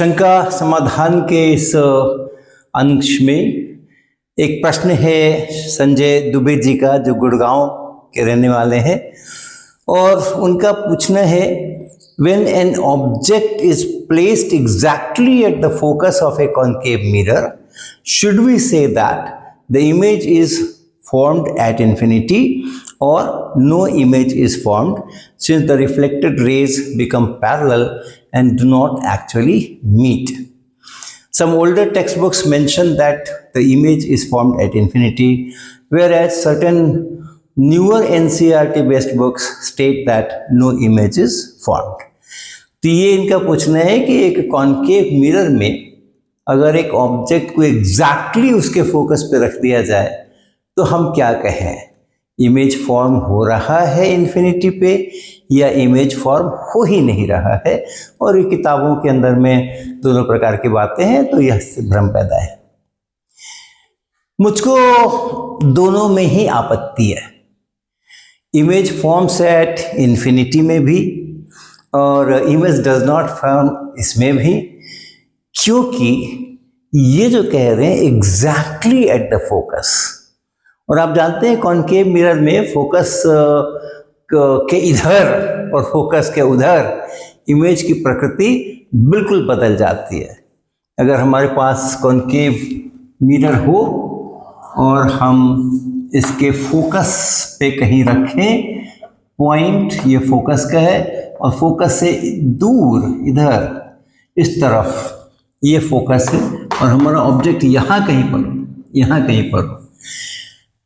शंका समाधान के इस अंश में एक प्रश्न है संजय दुबे जी का, जो गुड़गांव के रहने वाले हैं, और उनका पूछना है, when an object is placed exactly at the focus of a concave mirror, should we say that the image is formed at infinity or no image is formed, since the reflected rays become parallel and do not actually meet? Some older textbooks mention that the image is formed at infinity, whereas certain newer NCERT based books state that no image is formed. तो ये इनका पूछना है कि एक concave mirror में अगर एक ऑब्जेक्ट को एग्जैक्टली उसके फोकस पे रख दिया जाए तो हम क्या कहें, इमेज फॉर्म हो रहा है इन्फिनिटी पे या इमेज फॉर्म हो ही नहीं रहा है। और ये किताबों के अंदर में दोनों प्रकार की बातें हैं, तो यह भ्रम पैदा है। मुझको दोनों में ही आपत्ति है, इमेज फॉर्म्स एट इन्फिनिटी में भी और इमेज डज नॉट फॉर्म इसमें भी, क्योंकि ये जो कह रहे हैं एग्जैक्टली एट द फोकस, और आप जानते हैं कॉन्केव मिरर में फोकस के इधर और फोकस के उधर इमेज की प्रकृति बिल्कुल बदल जाती है। अगर हमारे पास कॉन्केव मिरर हो और हम इसके फोकस पे कहीं रखें, पॉइंट ये फोकस का है और फोकस से दूर इधर इस तरफ ये फोकस है और हमारा ऑब्जेक्ट यहाँ कहीं पर हो,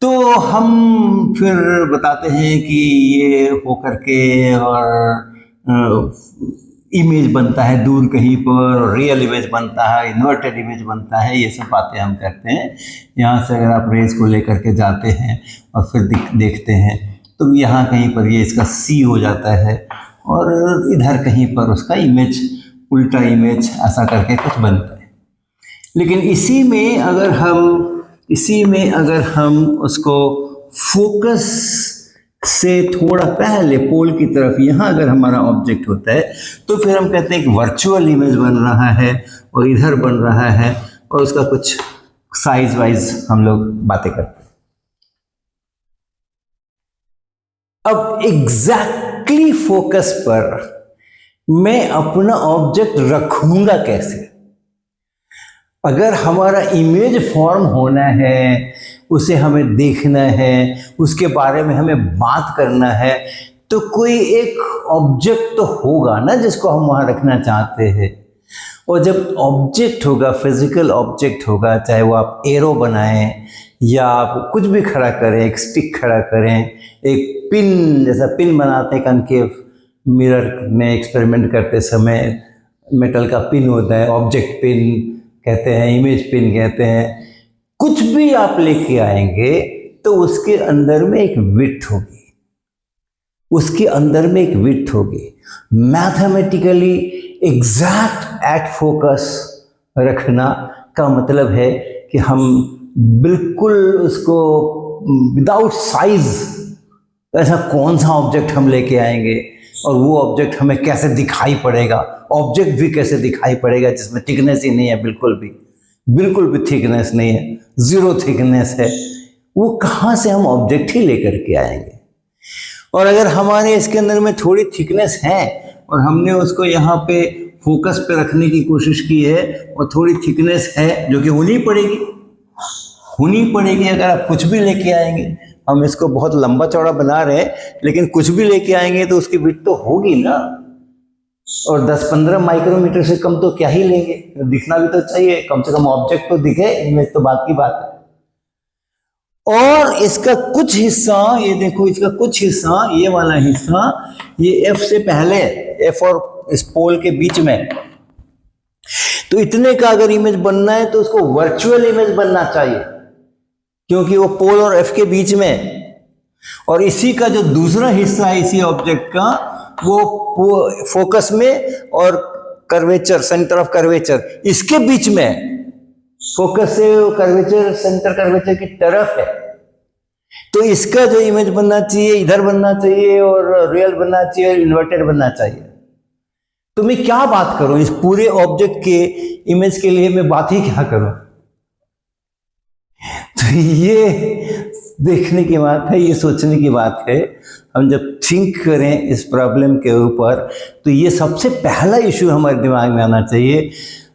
तो हम फिर बताते हैं कि ये होकर के और इमेज बनता है दूर कहीं पर, और रियल इमेज बनता है, इन्वर्टेड इमेज बनता है, ये सब बातें हम करते हैं। यहाँ से अगर आप रेज को लेकर के जाते हैं और फिर देखते हैं तो यहाँ कहीं पर ये इसका सी हो जाता है और इधर कहीं पर उसका इमेज, उल्टा इमेज ऐसा करके कुछ बनता है। लेकिन इसी में अगर हम उसको फोकस से थोड़ा पहले पोल की तरफ यहाँ अगर हमारा ऑब्जेक्ट होता है तो फिर हम कहते हैं कि वर्चुअल इमेज बन रहा है और इधर बन रहा है, और उसका कुछ साइज वाइज हम लोग बातें करते हैं। अब एग्जैक्टली फोकस पर मैं अपना ऑब्जेक्ट रखूंगा कैसे? अगर हमारा इमेज फॉर्म होना है, उसे हमें देखना है, उसके बारे में हमें बात करना है, तो कोई एक ऑब्जेक्ट तो होगा ना जिसको हम वहाँ रखना चाहते हैं। और जब ऑब्जेक्ट होगा, फिजिकल ऑब्जेक्ट होगा, चाहे वो आप एरो बनाएं या आप कुछ भी खड़ा करें, एक स्टिक खड़ा करें, एक पिन जैसा पिन बनाते हैं कॉन्केव मिरर में एक्सपेरिमेंट करते समय, मेटल का पिन होता है, ऑब्जेक्ट पिन कहते हैं, इमेज पिन कहते हैं। कुछ भी आप लेके आएंगे तो उसके अंदर में एक विड्थ होगी, मैथमेटिकली एग्जैक्ट एट फोकस रखना का मतलब है कि हम बिल्कुल उसको विदाउट साइज, ऐसा कौन सा ऑब्जेक्ट हम लेके आएंगे और वो ऑब्जेक्ट हमें कैसे दिखाई पड़ेगा, ऑब्जेक्ट भी कैसे दिखाई पड़ेगा जिसमें थिकनेस ही नहीं है, बिल्कुल भी थिकनेस नहीं है, जीरो थिकनेस है, वो कहाँ से हम ऑब्जेक्ट ही लेकर के आएंगे? और अगर हमारे इसके अंदर में थोड़ी थिकनेस है और हमने उसको यहाँ पे फोकस पे रखने की कोशिश की है और थोड़ी थिकनेस है, जो कि होनी पड़ेगी अगर आप कुछ भी लेके आएंगे। हम इसको बहुत लंबा चौड़ा बना रहे हैं, लेकिन कुछ भी लेके आएंगे तो उसकी विड्थ तो होगी ना, और 10-15 माइक्रोमीटर से कम तो क्या ही लेंगे, दिखना भी तो चाहिए, कम से कम ऑब्जेक्ट तो दिखे, इमेज तो बात की बात है। और इसका कुछ हिस्सा, ये देखो, इसका कुछ हिस्सा, ये वाला हिस्सा, ये एफ से पहले, एफ और इस पोल के बीच में, तो इतने का अगर इमेज बनना है तो उसको वर्चुअल इमेज बनना चाहिए, क्योंकि वो पोल और एफ के बीच में, और इसी का जो दूसरा हिस्सा है इसी ऑब्जेक्ट का, वो फोकस में और कर्वेचर, सेंटर ऑफ कर्वेचर, इसके बीच में, फोकस से कर्वेचर, सेंटर कर्वेचर की तरफ है। तो इसका जो इमेज बनना चाहिए इधर बनना चाहिए, और रियल बनना चाहिए और इन्वर्टेड बनना चाहिए। तो मैं क्या बात करूं इस पूरे ऑब्जेक्ट के इमेज के लिए, मैं बात ही क्या करूं? तो ये देखने की बात है, ये सोचने की बात है। हम जब थिंक करें इस प्रॉब्लम के ऊपर, तो ये सबसे पहला इशू हमारे दिमाग में आना चाहिए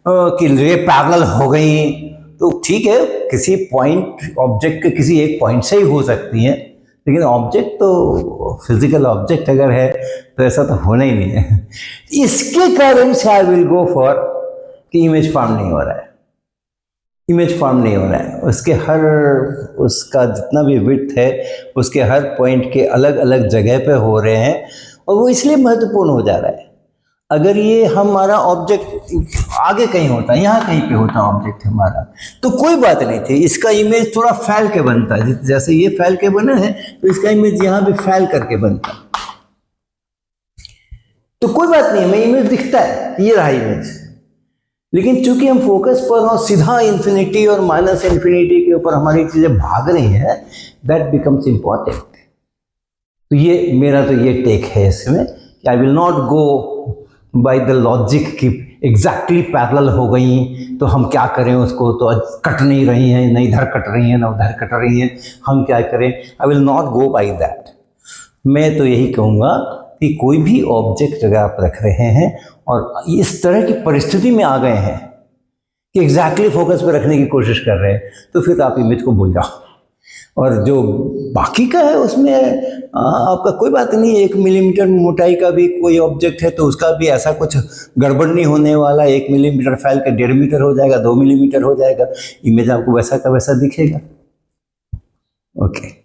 कि रे पैरेलल हो गई तो ठीक है, किसी पॉइंट ऑब्जेक्ट के किसी एक पॉइंट से ही हो सकती है, लेकिन ऑब्जेक्ट तो फिजिकल ऑब्जेक्ट अगर है तो ऐसा तो होना ही नहीं है। इसके कारण से आई विल गो फॉर कि इमेज फॉर्म नहीं हो रहा है, इमेज फॉर्म नहीं हो रहा है, उसका जितना भी विड्थ है उसके हर पॉइंट के अलग अलग जगह पे हो रहे हैं, और वो इसलिए महत्वपूर्ण हो जा रहा है। अगर ये हमारा ऑब्जेक्ट आगे कहीं होता, यहाँ कहीं पे होता ऑब्जेक्ट हमारा, तो कोई बात नहीं थी, इसका इमेज थोड़ा फैल के बनता है, जैसे ये फैल के बना है तो इसका इमेज यहाँ भी फैल करके बनता, तो कोई बात नहीं, हमें इमेज दिखता है, ये रहा इमेज। लेकिन चूंकि हम फोकस पर और सीधा इन्फिनिटी और माइनस इन्फिनिटी के ऊपर हमारी चीजें भाग रही हैं, दैट बिकम्स इंपॉर्टेंट। तो ये मेरा तो ये टेक है इसमें कि I will not go by the logic कि एग्जैक्टली पैरेलल हो गई तो हम क्या करें, उसको तो कट नहीं रही हैं, न इधर कट रही हैं न उधर कट रही हैं, हम क्या करें। I will not go by that. मैं तो यही कहूँगा कि कोई भी ऑब्जेक्ट अगर आप रख रहे हैं और इस तरह की परिस्थिति में आ गए हैं कि एग्जैक्टली फोकस पे रखने की कोशिश कर रहे हैं, तो फिर आप इमेज को भूल जाओ। और जो बाकी का है उसमें आपका कोई बात नहीं, 1 मिलीमीटर मोटाई का भी कोई ऑब्जेक्ट है तो उसका भी ऐसा कुछ गड़बड़ नहीं होने वाला, 1 मिलीमीटर फैल के 1.5 मीटर हो जाएगा, 2 मिलीमीटर हो जाएगा, इमेज आपको वैसा का वैसा दिखेगा। ओके।